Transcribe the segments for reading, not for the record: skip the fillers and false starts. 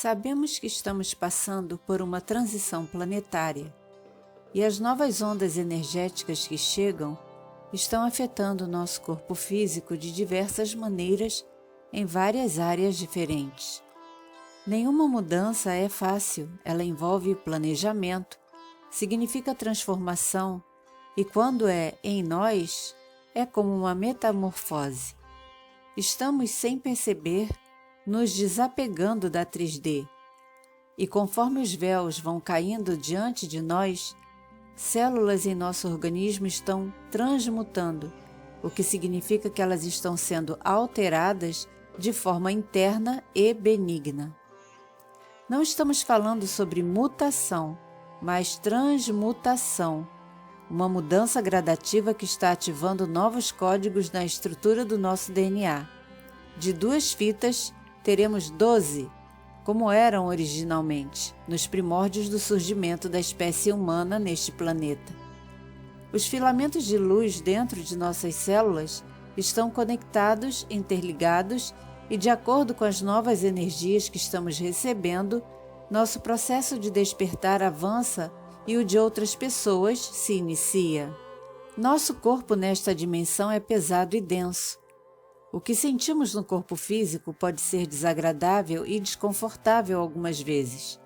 Sabemos que estamos passando por uma transição planetária e as novas ondas energéticas que chegam estão afetando o nosso corpo físico de diversas maneiras em várias áreas diferentes. Nenhuma mudança é fácil, ela envolve planejamento, significa transformação e quando é em nós, é como uma metamorfose. Estamos, sem perceber, nos desapegando da 3D. E conforme os véus vão caindo diante de nós, células em nosso organismo estão transmutando, o que significa que elas estão sendo alteradas de forma interna e benigna. Não estamos falando sobre mutação, mas transmutação, uma mudança gradativa que está ativando novos códigos na estrutura do nosso DNA. De 2 fitas, teremos 12, como eram originalmente, nos primórdios do surgimento da espécie humana neste planeta. Os filamentos de luz dentro de nossas células estão conectados, interligados e, de acordo com as novas energias que estamos recebendo, nosso processo de despertar avança e o de outras pessoas se inicia. Nosso corpo nesta dimensão é pesado e denso. O que sentimos no corpo físico pode ser desagradável e desconfortável algumas vezes.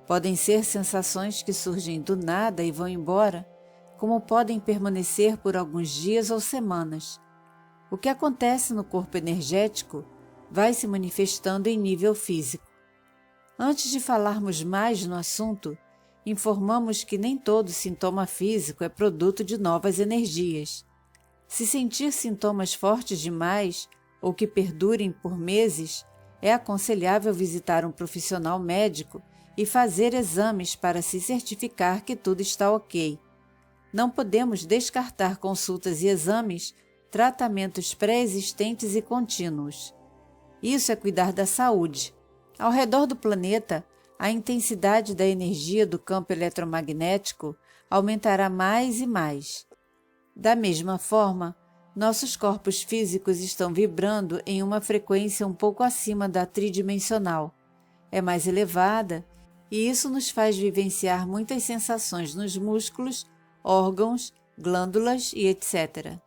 Podem ser sensações que surgem do nada e vão embora, como podem permanecer por alguns dias ou semanas. O que acontece no corpo energético vai se manifestando em nível físico. Antes de falarmos mais no assunto, informamos que nem todo sintoma físico é produto de novas energias. Se sentir sintomas fortes demais ou que perdurem por meses, é aconselhável visitar um profissional médico e fazer exames para se certificar que tudo está ok. Não podemos descartar consultas e exames, tratamentos pré-existentes e contínuos. Isso é cuidar da saúde. Ao redor do planeta, a intensidade da energia do campo eletromagnético aumentará mais e mais. Da mesma forma, nossos corpos físicos estão vibrando em uma frequência um pouco acima da tridimensional. É mais elevada, e isso nos faz vivenciar muitas sensações nos músculos, órgãos, glândulas e etc.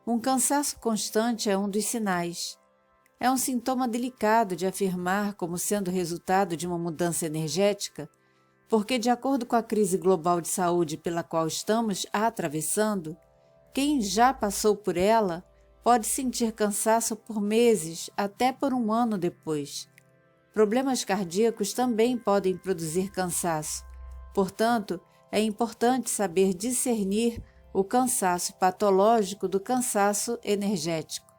Um cansaço constante é um dos sinais. É um sintoma delicado de afirmar como sendo resultado de uma mudança energética, porque, de acordo com a crise global de saúde pela qual estamos atravessando, quem já passou por ela pode sentir cansaço por meses, até por um ano depois. Problemas cardíacos também podem produzir cansaço. Portanto, é importante saber discernir o cansaço patológico do cansaço energético.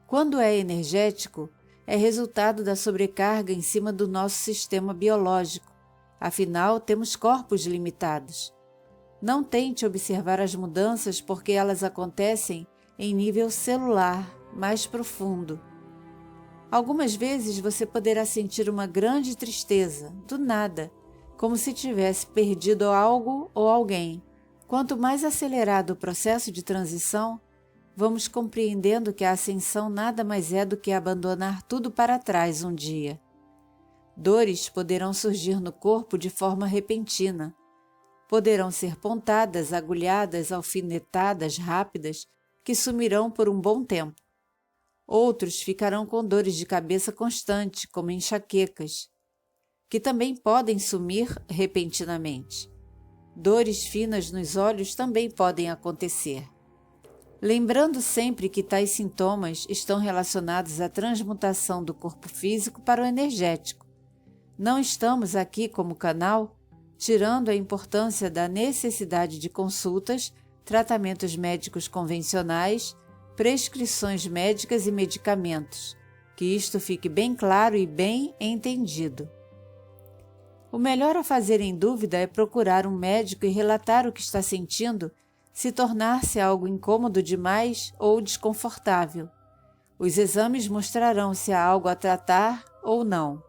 Quando é energético, é resultado da sobrecarga em cima do nosso sistema biológico. Afinal, temos corpos limitados. Não tente observar as mudanças porque elas acontecem em nível celular, mais profundo. Algumas vezes você poderá sentir uma grande tristeza, do nada, como se tivesse perdido algo ou alguém. Quanto mais acelerado o processo de transição, vamos compreendendo que a ascensão nada mais é do que abandonar tudo para trás um dia. Dores poderão surgir no corpo de forma repentina. Poderão ser pontadas, agulhadas, alfinetadas rápidas que sumirão por um bom tempo. Outros ficarão com dores de cabeça constante, como enxaquecas, que também podem sumir repentinamente. Dores finas nos olhos também podem acontecer. Lembrando sempre que tais sintomas estão relacionados à transmutação do corpo físico para o energético. Não estamos aqui como canal tirando a importância da necessidade de consultas, tratamentos médicos convencionais, prescrições médicas e medicamentos. Que isto fique bem claro e bem entendido. O melhor a fazer em dúvida é procurar um médico e relatar o que está sentindo, se tornar-se algo incômodo demais ou desconfortável. Os exames mostrarão se há algo a tratar ou não.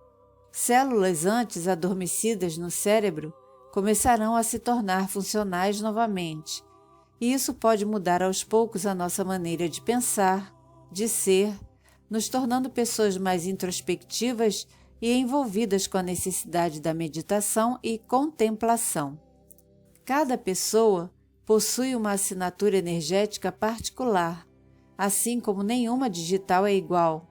Células antes adormecidas no cérebro começarão a se tornar funcionais novamente, e isso pode mudar aos poucos a nossa maneira de pensar, de ser, nos tornando pessoas mais introspectivas e envolvidas com a necessidade da meditação e contemplação. Cada pessoa possui uma assinatura energética particular, assim como nenhuma digital é igual.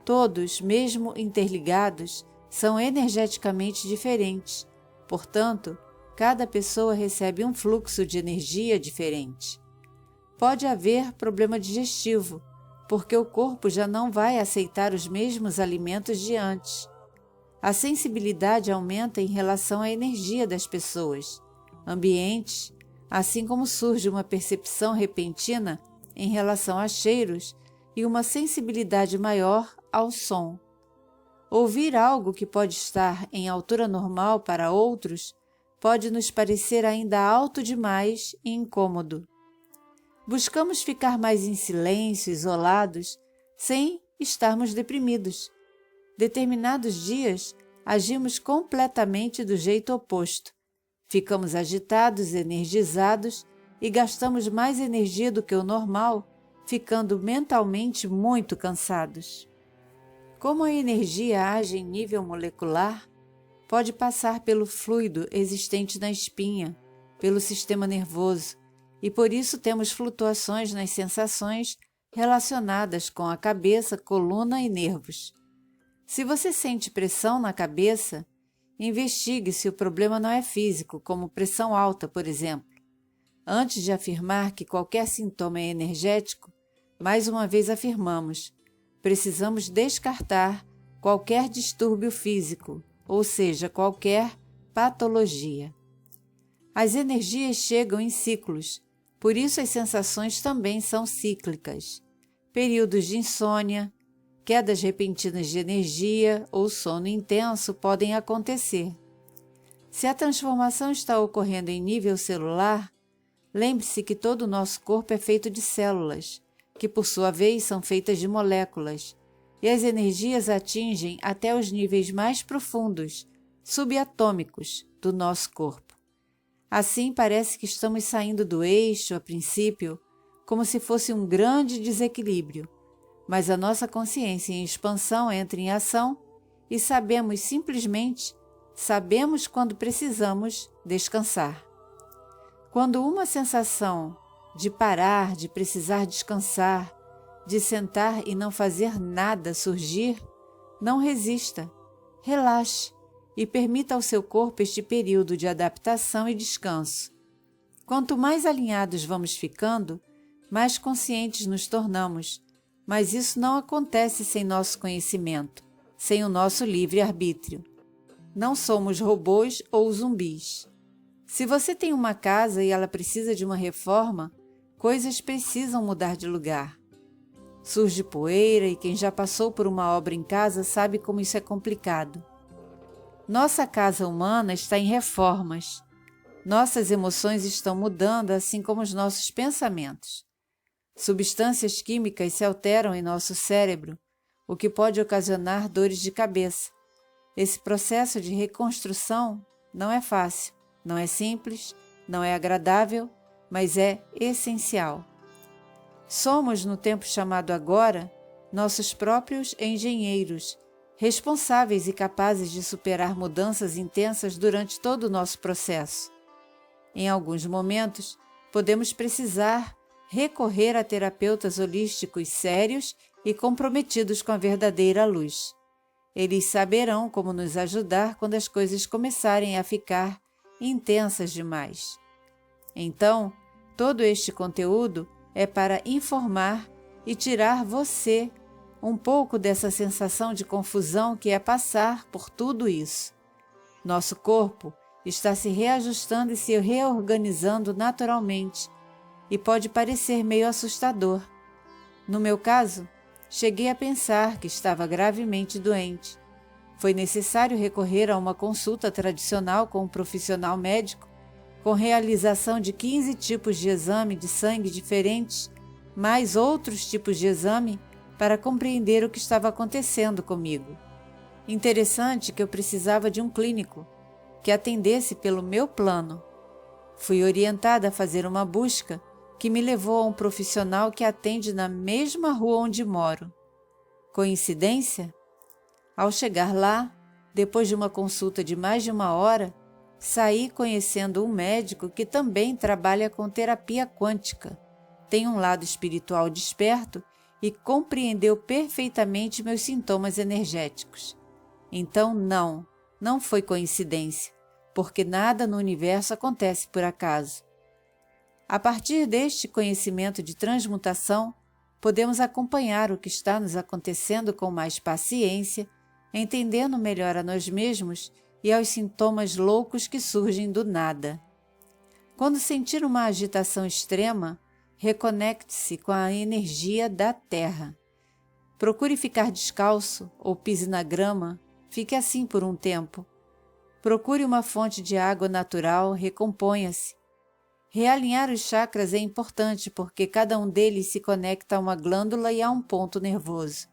Todos, mesmo interligados, são energeticamente diferentes, portanto, cada pessoa recebe um fluxo de energia diferente. Pode haver problema digestivo, porque o corpo já não vai aceitar os mesmos alimentos de antes. A sensibilidade aumenta em relação à energia das pessoas, ambientes, assim como surge uma percepção repentina em relação a cheiros e uma sensibilidade maior ao som. Ouvir algo que pode estar em altura normal para outros pode nos parecer ainda alto demais e incômodo. Buscamos ficar mais em silêncio, isolados, sem estarmos deprimidos. Determinados dias, agimos completamente do jeito oposto. Ficamos agitados, energizados e gastamos mais energia do que o normal, ficando mentalmente muito cansados. Como a energia age em nível molecular, pode passar pelo fluido existente na espinha, pelo sistema nervoso, e por isso temos flutuações nas sensações relacionadas com a cabeça, coluna e nervos. Se você sente pressão na cabeça, investigue se o problema não é físico, como pressão alta, por exemplo. Antes de afirmar que qualquer sintoma é energético, mais uma vez afirmamos: precisamos descartar qualquer distúrbio físico, ou seja, qualquer patologia. As energias chegam em ciclos, por isso as sensações também são cíclicas. Períodos de insônia, quedas repentinas de energia ou sono intenso podem acontecer. Se a transformação está ocorrendo em nível celular, lembre-se que todo o nosso corpo é feito de células, que por sua vez são feitas de moléculas, e as energias atingem até os níveis mais profundos, subatômicos, do nosso corpo. Assim parece que estamos saindo do eixo, a princípio, como se fosse um grande desequilíbrio, mas a nossa consciência em expansão entra em ação e simplesmente sabemos quando precisamos descansar. Quando uma sensação de parar, de precisar descansar, de sentar e não fazer nada surgir, não resista, relaxe e permita ao seu corpo este período de adaptação e descanso. Quanto mais alinhados vamos ficando, mais conscientes nos tornamos, mas isso não acontece sem nosso conhecimento, sem o nosso livre-arbítrio. Não somos robôs ou zumbis. Se você tem uma casa e ela precisa de uma reforma, coisas precisam mudar de lugar. Surge poeira e quem já passou por uma obra em casa sabe como isso é complicado. Nossa casa humana está em reformas. Nossas emoções estão mudando, assim como os nossos pensamentos. Substâncias químicas se alteram em nosso cérebro, o que pode ocasionar dores de cabeça. Esse processo de reconstrução não é fácil, não é simples, não é agradável, mas é essencial. Somos, no tempo chamado agora, nossos próprios engenheiros, responsáveis e capazes de superar mudanças intensas durante todo o nosso processo. Em alguns momentos, podemos precisar recorrer a terapeutas holísticos sérios e comprometidos com a verdadeira luz. Eles saberão como nos ajudar quando as coisas começarem a ficar intensas demais. Então, todo este conteúdo é para informar e tirar você um pouco dessa sensação de confusão que é passar por tudo isso. Nosso corpo está se reajustando e se reorganizando naturalmente e pode parecer meio assustador. No meu caso, cheguei a pensar que estava gravemente doente. Foi necessário recorrer a uma consulta tradicional com um profissional médico, com realização de 15 tipos de exame de sangue diferentes, mais outros tipos de exame, para compreender o que estava acontecendo comigo. Interessante que eu precisava de um clínico que atendesse pelo meu plano. Fui orientada a fazer uma busca que me levou a um profissional que atende na mesma rua onde moro. Coincidência? Ao chegar lá, depois de uma consulta de mais de 1 hora, saí conhecendo um médico que também trabalha com terapia quântica, tem um lado espiritual desperto e compreendeu perfeitamente meus sintomas energéticos. Então, não foi coincidência, porque nada no universo acontece por acaso. A partir deste conhecimento de transmutação, podemos acompanhar o que está nos acontecendo com mais paciência, entendendo melhor a nós mesmos e aos sintomas loucos que surgem do nada. Quando sentir uma agitação extrema, reconecte-se com a energia da Terra. Procure ficar descalço ou pise na grama, fique assim por um tempo. Procure uma fonte de água natural, recomponha-se. Realinhar os chakras é importante porque cada um deles se conecta a uma glândula e a um ponto nervoso.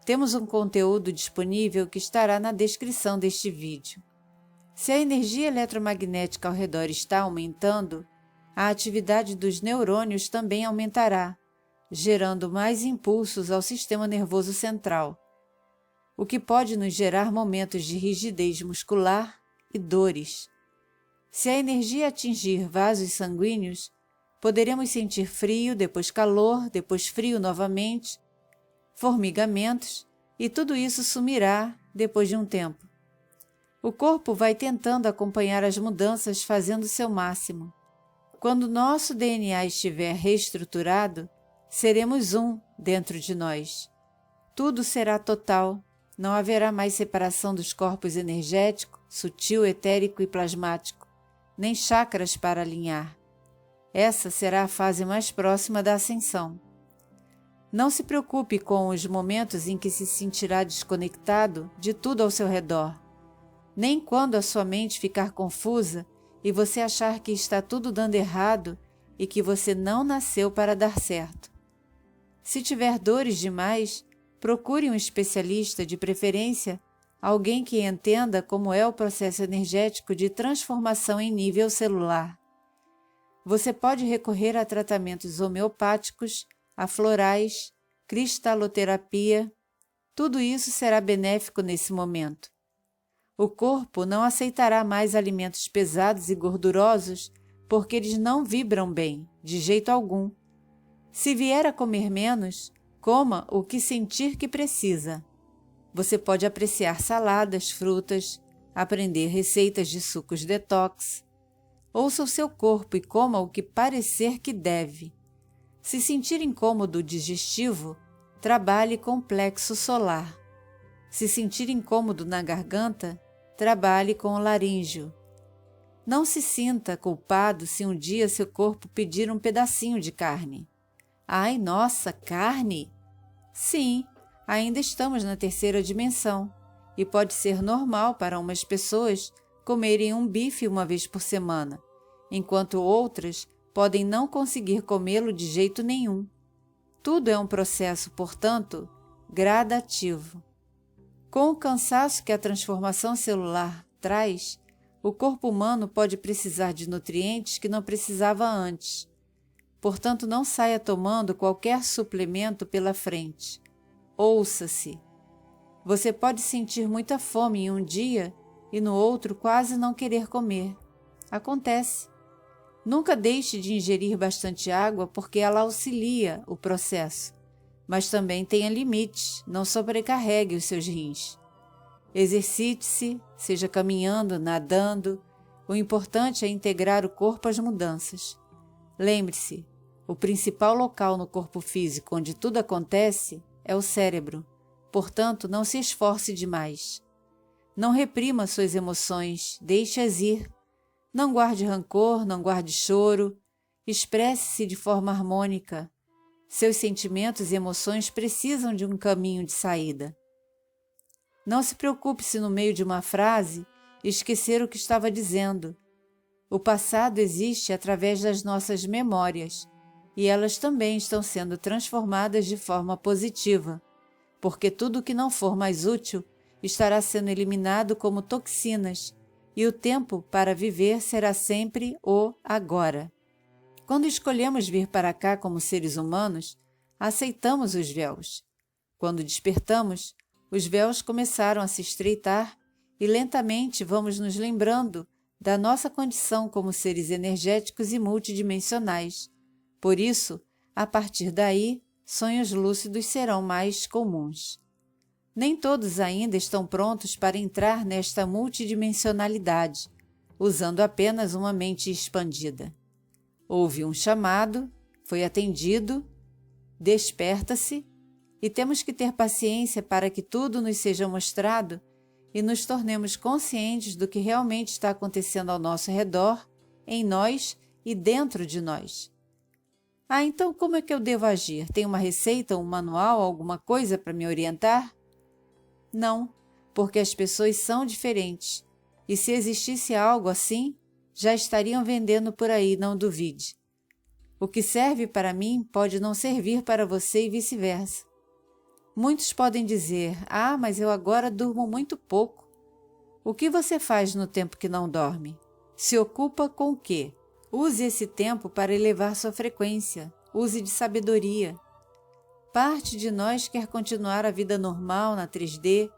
Temos um conteúdo disponível que estará na descrição deste vídeo. Se a energia eletromagnética ao redor está aumentando, a atividade dos neurônios também aumentará, gerando mais impulsos ao sistema nervoso central, o que pode nos gerar momentos de rigidez muscular e dores. Se a energia atingir vasos sanguíneos, poderemos sentir frio, depois calor, depois frio novamente, formigamentos, e tudo isso sumirá depois de um tempo. O corpo vai tentando acompanhar as mudanças fazendo seu máximo. Quando nosso DNA estiver reestruturado, seremos um dentro de nós. Tudo será total, não haverá mais separação dos corpos energético, sutil, etérico e plasmático, nem chakras para alinhar. Essa será a fase mais próxima da ascensão. Não se preocupe com os momentos em que se sentirá desconectado de tudo ao seu redor, nem quando a sua mente ficar confusa e você achar que está tudo dando errado e que você não nasceu para dar certo. Se tiver dores demais, procure um especialista, de preferência, alguém que entenda como é o processo energético de transformação em nível celular. Você pode recorrer a tratamentos homeopáticos, a florais, cristaloterapia. Tudo isso será benéfico nesse momento. O corpo não aceitará mais alimentos pesados e gordurosos porque eles não vibram bem, de jeito algum. Se vier a comer menos, coma o que sentir que precisa. Você pode apreciar saladas, frutas, aprender receitas de sucos detox. Ouça o seu corpo e coma o que parecer que deve. Se sentir incômodo digestivo, trabalhe com plexo solar. Se sentir incômodo na garganta, trabalhe com o laríngeo. Não se sinta culpado se um dia seu corpo pedir um pedacinho de carne. Ai, nossa, carne? Sim, ainda estamos na 3ª dimensão e pode ser normal para umas pessoas comerem um bife uma vez por semana, enquanto outras podem não conseguir comê-lo de jeito nenhum. Tudo é um processo, portanto, gradativo. Com o cansaço que a transformação celular traz, o corpo humano pode precisar de nutrientes que não precisava antes. Portanto, não saia tomando qualquer suplemento pela frente. Ouça-se. Você pode sentir muita fome em um dia e no outro quase não querer comer. Acontece. Nunca deixe de ingerir bastante água porque ela auxilia o processo, mas também tenha limites, não sobrecarregue os seus rins. Exercite-se, seja caminhando, nadando, o importante é integrar o corpo às mudanças. Lembre-se, o principal local no corpo físico onde tudo acontece é o cérebro, portanto não se esforce demais. Não reprima suas emoções, deixe-as ir. Não guarde rancor, não guarde choro, expresse-se de forma harmônica. Seus sentimentos e emoções precisam de um caminho de saída. Não se preocupe se no meio de uma frase esquecer o que estava dizendo. O passado existe através das nossas memórias e elas também estão sendo transformadas de forma positiva, porque tudo que não for mais útil estará sendo eliminado como toxinas, e o tempo para viver será sempre o agora. Quando escolhemos vir para cá como seres humanos, aceitamos os véus. Quando despertamos, os véus começaram a se estreitar e lentamente vamos nos lembrando da nossa condição como seres energéticos e multidimensionais. Por isso, a partir daí, sonhos lúcidos serão mais comuns. Nem todos ainda estão prontos para entrar nesta multidimensionalidade, usando apenas uma mente expandida. Houve um chamado, foi atendido, desperta-se, e temos que ter paciência para que tudo nos seja mostrado e nos tornemos conscientes do que realmente está acontecendo ao nosso redor, em nós e dentro de nós. Ah, então como é que eu devo agir? Tem uma receita, um manual, alguma coisa para me orientar? Não, porque as pessoas são diferentes. E se existisse algo assim, já estariam vendendo por aí, não duvide. O que serve para mim pode não servir para você e vice-versa. Muitos podem dizer, ah, mas eu agora durmo muito pouco. O que você faz no tempo que não dorme? Se ocupa com o quê? Use esse tempo para elevar sua frequência. Use de sabedoria. Parte de nós quer continuar a vida normal na 3D,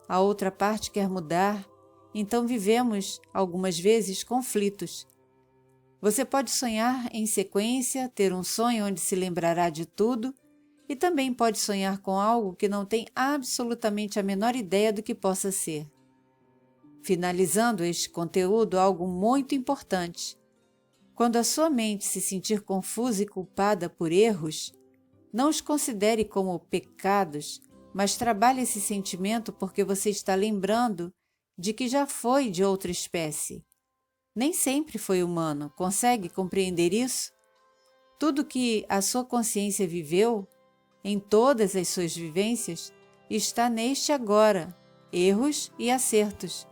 a outra parte quer mudar, então vivemos, algumas vezes, conflitos. Você pode sonhar em sequência, ter um sonho onde se lembrará de tudo, e também pode sonhar com algo que não tem absolutamente a menor ideia do que possa ser. Finalizando este conteúdo, algo muito importante. Quando a sua mente se sentir confusa e culpada por erros, não os considere como pecados, mas trabalhe esse sentimento porque você está lembrando de que já foi de outra espécie. Nem sempre foi humano. Consegue compreender isso? Tudo que a sua consciência viveu, em todas as suas vivências, está neste agora, erros e acertos.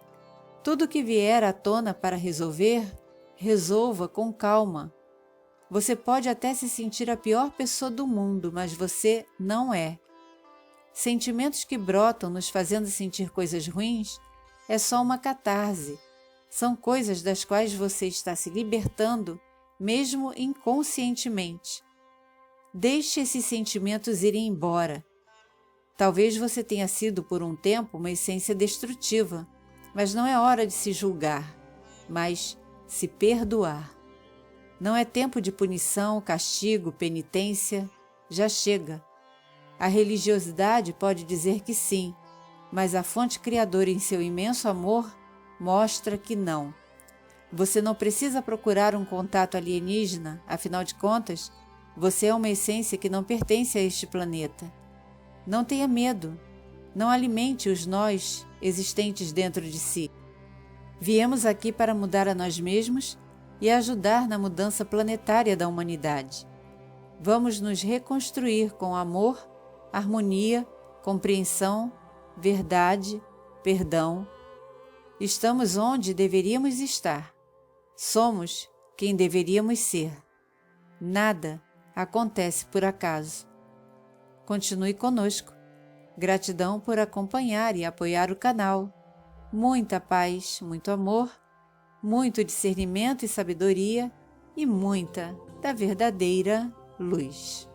Tudo que vier à tona para resolver, resolva com calma. Você pode até se sentir a pior pessoa do mundo, mas você não é. Sentimentos que brotam nos fazendo sentir coisas ruins é só uma catarse. São coisas das quais você está se libertando, mesmo inconscientemente. Deixe esses sentimentos irem embora. Talvez você tenha sido por um tempo uma essência destrutiva, mas não é hora de se julgar, mas se perdoar. Não é tempo de punição, castigo, penitência. Já chega. A religiosidade pode dizer que sim, mas a fonte criadora em seu imenso amor mostra que não. Você não precisa procurar um contato alienígena, afinal de contas, você é uma essência que não pertence a este planeta. Não tenha medo. Não alimente os nós existentes dentro de si. Viemos aqui para mudar a nós mesmos e ajudar na mudança planetária da humanidade. Vamos nos reconstruir com amor, harmonia, compreensão, verdade, perdão. Estamos onde deveríamos estar. Somos quem deveríamos ser. Nada acontece por acaso. Continue conosco. Gratidão por acompanhar e apoiar o canal. Muita paz, muito amor, muito discernimento e sabedoria e muita da verdadeira luz.